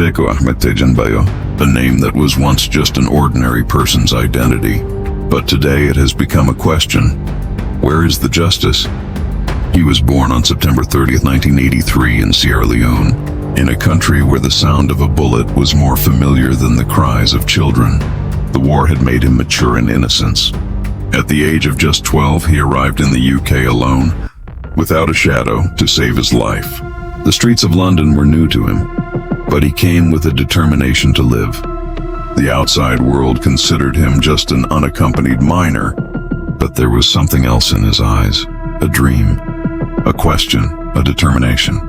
Sheko Ahmed Tejanbayo, a name that was once just an ordinary person's identity. But today it has become a question. Where is the justice? He was born on September 30th, 1983 in Sierra Leone, in a country where the sound of a bullet was more familiar than the cries of children. The war had made him mature in innocence. At the age of just 12, he arrived in the UK alone, without a shadow, to save his life. The streets of London were new to him, but he came with a determination to live. The outside world considered him just an unaccompanied minor, but there was something else in his eyes, a dream, a question, a determination.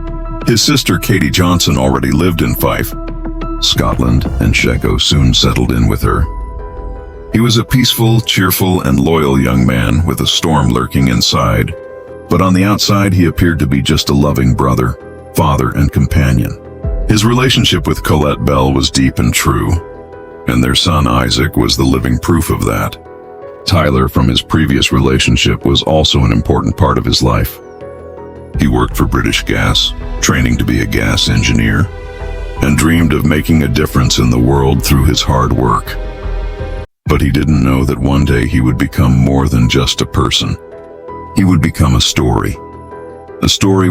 His sister Katie Johnson already lived in Fife, Scotland, and Sheko soon settled in with her. He was a peaceful, cheerful, and loyal young man with a storm lurking inside, but on the outside he appeared to be just a loving brother, father, and companion. His relationship with Colette Bell was deep and true, and their son Isaac was the living proof of that. Tyler, from his previous relationship, was also an important part of his life. He worked for British Gas, training to be a gas engineer, and dreamed of making a difference in the world through his hard work. But he didn't know that one day he would become more than just a person. He would become a story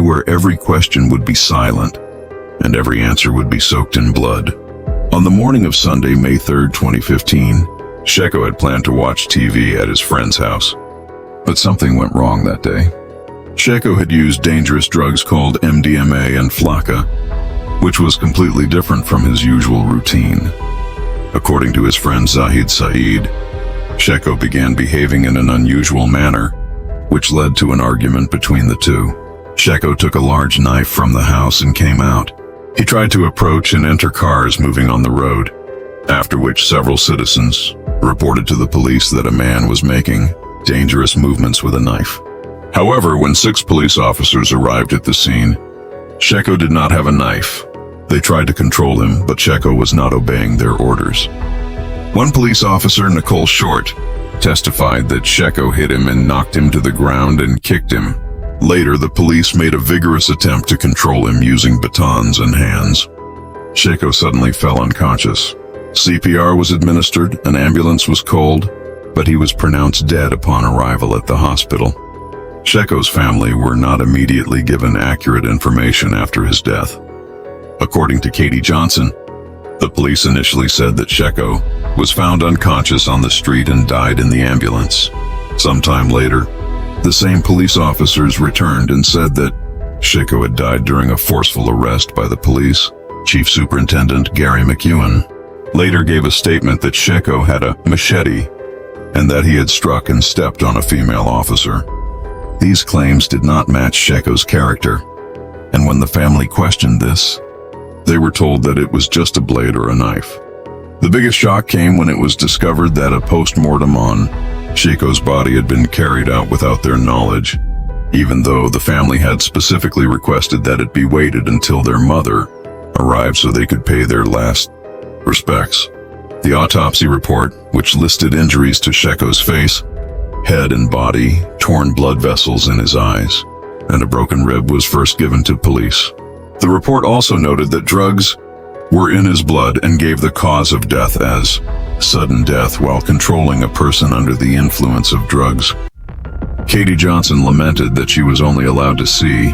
where every question would be silent, and every answer would be soaked in blood. On the morning of Sunday, May 3rd, 2015, Sheko had planned to watch TV at his friend's house. But something went wrong that day. Sheko had used dangerous drugs called MDMA and Flakka, which was completely different from his usual routine. According to his friend Zahid Saeed, Sheko began behaving in an unusual manner, which led to an argument between the two. Sheko took a large knife from the house and came out. He tried to approach and enter cars moving on the road, after which several citizens reported to the police that a man was making dangerous movements with a knife. However, when 6 police officers arrived at the scene, Sheko did not have a knife. They tried to control him, but Sheko was not obeying their orders. One police officer, Nicole Short, testified that Sheko hit him and knocked him to the ground and kicked him. Later, the police made a vigorous attempt to control him using batons and hands. Sheko suddenly fell unconscious. CPR was administered, an ambulance was called, but he was pronounced dead upon arrival at the hospital. Sheko's family were not immediately given accurate information after his death. According to Katie Johnson, the police initially said that Sheko was found unconscious on the street and died in the ambulance. Sometime later, the same police officers returned and said that Sheko had died during a forceful arrest by the police. Chief Superintendent Gary McEwen later gave a statement that Sheko had a machete and that he had struck and stepped on a female officer. These claims did not match Sheko's character, and when the family questioned this, they were told that it was just a blade or a knife. The biggest shock came when it was discovered that a post-mortem on Sheko's body had been carried out without their knowledge, even though the family had specifically requested that it be waited until their mother arrived so they could pay their last respects. The autopsy report, which listed injuries to Sheko's face, head and body, torn blood vessels in his eyes, and a broken rib, was first given to police. The report also noted that drugs were in his blood and gave the cause of death as sudden death while controlling a person under the influence of drugs. Katie Johnson lamented that she was only allowed to see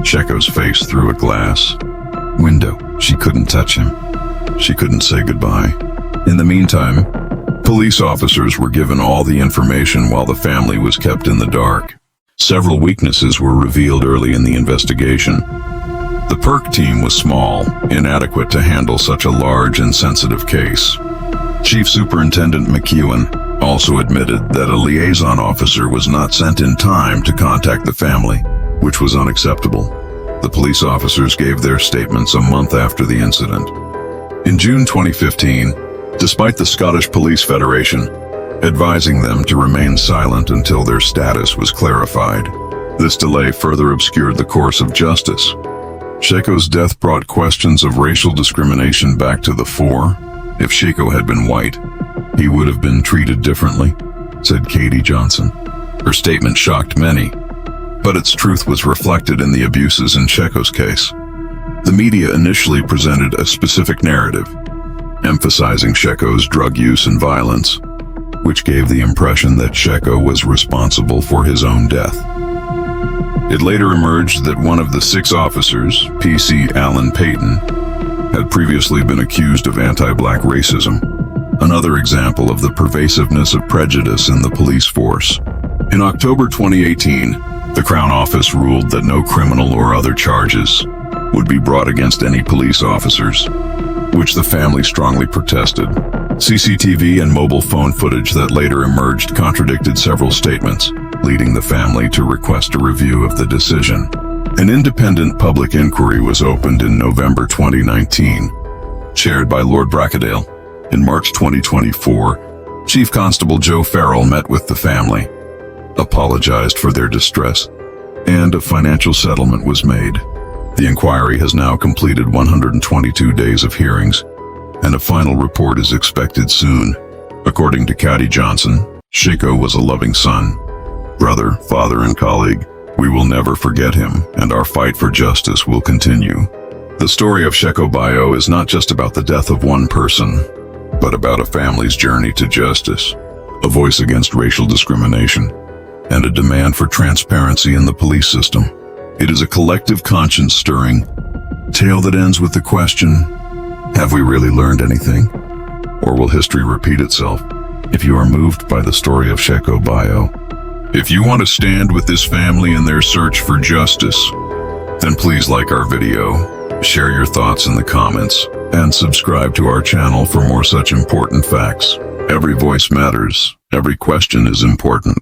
Sheko's face through a glass window. She couldn't touch him. She couldn't say goodbye. In the meantime, police officers were given all the information while the family was kept in the dark. Several weaknesses were revealed early in the investigation. The PERC team was small, inadequate to handle such a large and sensitive case. Chief Superintendent McEwen also admitted that a liaison officer was not sent in time to contact the family, which was unacceptable. The police officers gave their statements a month after the incident. In June 2015, despite the Scottish Police Federation advising them to remain silent until their status was clarified, this delay further obscured the course of justice. Sheko's death brought questions of racial discrimination back to the fore. If Sheko had been white, he would have been treated differently, said Katie Johnson. Her statement shocked many, but its truth was reflected in the abuses in Sheko's case. The media initially presented a specific narrative, emphasizing Sheko's drug use and violence, which gave the impression that Sheko was responsible for his own death. It later emerged that one of the 6 officers, PC Alan Payton, had previously been accused of anti-black racism, another example of the pervasiveness of prejudice in the police force. In October 2018, the Crown Office ruled that no criminal or other charges would be brought against any police officers, which the family strongly protested. CCTV and mobile phone footage that later emerged contradicted several statements, leading the family to request a review of the decision. An independent public inquiry was opened in November 2019, chaired by Lord Brackadale. In March 2024, Chief Constable Joe Farrell met with the family, apologized for their distress, and a financial settlement was made. The inquiry has now completed 122 days of hearings, and a final report is expected soon. According to Caddy Johnson, Sheko was a loving son, brother, father, and colleague. We will never forget him, and our fight for justice will continue. The story of Sheko Bayo is not just about the death of one person, but about a family's journey to justice, a voice against racial discrimination, and a demand for transparency in the police system. It is a collective conscience-stirring tale that ends with the question, have we really learned anything? Or will history repeat itself? If you are moved by the story of Sheko Bayo, if you want to stand with this family in their search for justice, then please like our video, share your thoughts in the comments, and subscribe to our channel for more such important facts. Every voice matters. Every question is important.